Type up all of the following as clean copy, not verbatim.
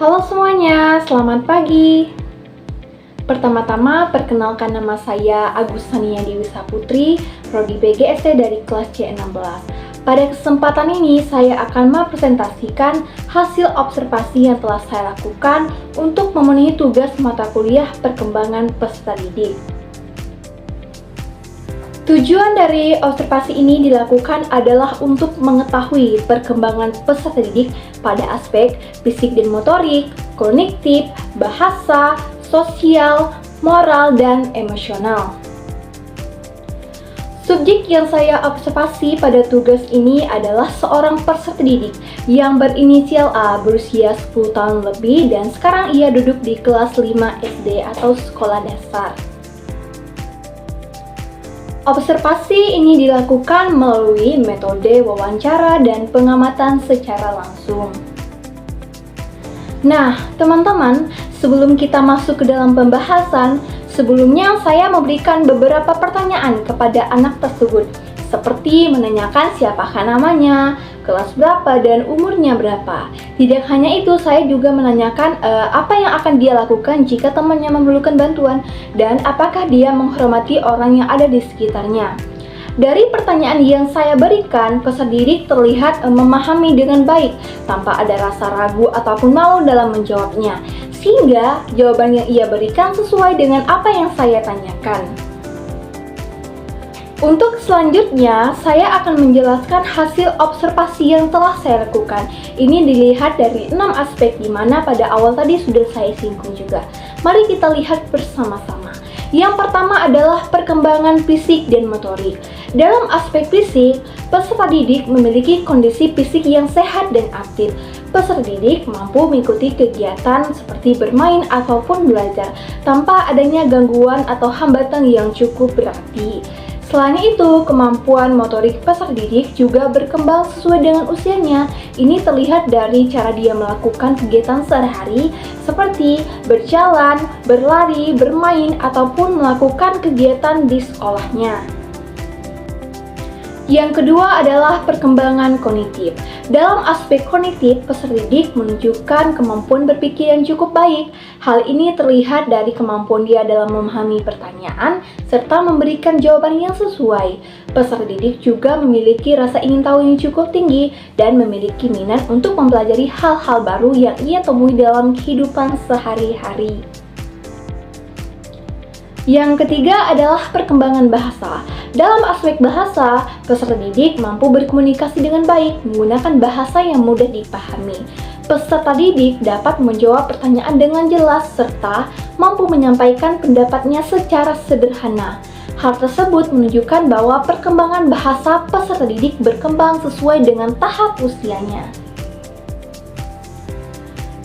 Halo semuanya, selamat pagi. Pertama-tama, perkenalkan nama saya Agustania Dewi Saputri, Prodi PGSD dari kelas C16. Pada kesempatan ini, saya akan mempresentasikan hasil observasi yang telah saya lakukan untuk memenuhi tugas mata kuliah perkembangan peserta didik. Tujuan dari observasi ini dilakukan adalah untuk mengetahui perkembangan peserta didik pada aspek fisik dan motorik, kognitif, bahasa, sosial, moral, dan emosional. Subjek yang saya observasi pada tugas ini adalah seorang peserta didik yang berinisial A, berusia 10 tahun lebih, dan sekarang ia duduk di kelas 5 SD atau sekolah dasar. Observasi ini dilakukan melalui metode wawancara dan pengamatan secara langsung. Nah, teman-teman, sebelum kita masuk ke dalam pembahasan, sebelumnya saya memberikan beberapa pertanyaan kepada anak tersebut, seperti menanyakan siapakah namanya, kelas berapa, dan umurnya berapa. Tidak hanya itu, saya juga menanyakan apa yang akan dia lakukan jika temannya memerlukan bantuan, dan apakah dia menghormati orang yang ada di sekitarnya. Dari pertanyaan yang saya berikan, peserta didik terlihat memahami dengan baik, tanpa ada rasa ragu ataupun malu dalam menjawabnya, sehingga jawaban yang ia berikan sesuai dengan apa yang saya tanyakan. Untuk selanjutnya, saya akan menjelaskan hasil observasi yang telah saya lakukan. Ini dilihat dari 6 aspek, di mana pada awal tadi sudah saya singgung juga. Mari kita lihat bersama-sama. Yang pertama adalah perkembangan fisik dan motorik. Dalam aspek fisik, peserta didik memiliki kondisi fisik yang sehat dan aktif. Peserta didik mampu mengikuti kegiatan seperti bermain ataupun belajar tanpa adanya gangguan atau hambatan yang cukup berarti. Selain itu, kemampuan motorik peserta didik juga berkembang sesuai dengan usianya. Ini terlihat dari cara dia melakukan kegiatan sehari-hari seperti berjalan, berlari, bermain, ataupun melakukan kegiatan di sekolahnya. Yang kedua adalah perkembangan kognitif. Dalam aspek kognitif, peserta didik menunjukkan kemampuan berpikir yang cukup baik. Hal ini terlihat dari kemampuan dia dalam memahami pertanyaan serta memberikan jawaban yang sesuai. Peserta didik juga memiliki rasa ingin tahu yang cukup tinggi dan memiliki minat untuk mempelajari hal-hal baru yang ia temui dalam kehidupan sehari-hari. Yang ketiga adalah perkembangan bahasa. Dalam aspek bahasa, peserta didik mampu berkomunikasi dengan baik menggunakan bahasa yang mudah dipahami. Peserta didik dapat menjawab pertanyaan dengan jelas serta mampu menyampaikan pendapatnya secara sederhana. Hal tersebut menunjukkan bahwa perkembangan bahasa peserta didik berkembang sesuai dengan tahap usianya.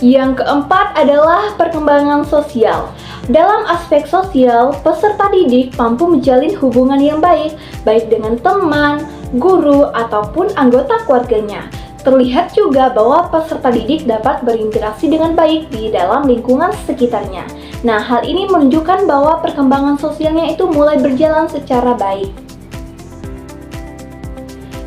Yang keempat adalah perkembangan sosial. Dalam aspek sosial, peserta didik mampu menjalin hubungan yang baik dengan teman, guru, ataupun anggota keluarganya. Terlihat juga bahwa peserta didik dapat berinteraksi dengan baik di dalam lingkungan sekitarnya. Nah, hal ini menunjukkan bahwa perkembangan sosialnya itu mulai berjalan secara baik.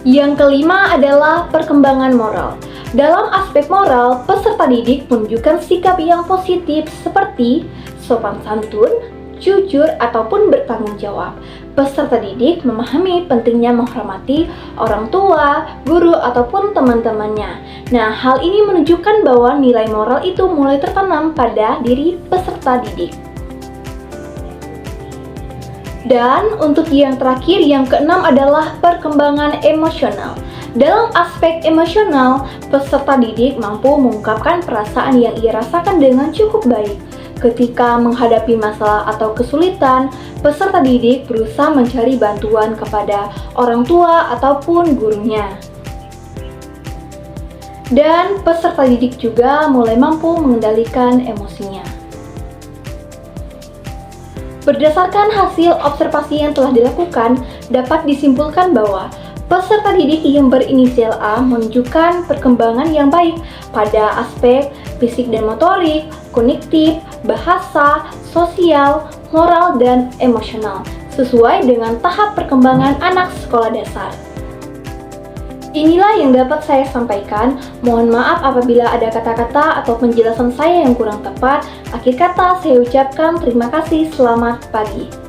Yang kelima adalah perkembangan moral. Dalam aspek moral, peserta didik menunjukkan sikap yang positif seperti sopan santun, jujur, ataupun bertanggung jawab. Peserta didik memahami pentingnya menghormati orang tua, guru, ataupun teman-temannya. Nah, hal ini menunjukkan bahwa nilai moral itu mulai tertanam pada diri peserta didik. Dan untuk yang terakhir, yang keenam adalah perkembangan emosional. Dalam aspek emosional, peserta didik mampu mengungkapkan perasaan yang ia rasakan dengan cukup baik. Ketika menghadapi masalah atau kesulitan, peserta didik berusaha mencari bantuan kepada orang tua ataupun gurunya. Dan peserta didik juga mulai mampu mengendalikan emosinya. Berdasarkan hasil observasi yang telah dilakukan, dapat disimpulkan bahwa peserta didik yang berinisial A menunjukkan perkembangan yang baik pada aspek fisik dan motorik, kognitif, bahasa, sosial, moral, dan emosional, sesuai dengan tahap perkembangan anak sekolah dasar. Inilah yang dapat saya sampaikan. Mohon maaf apabila ada kata-kata atau penjelasan saya yang kurang tepat. Akhir kata, saya ucapkan terima kasih. Selamat pagi.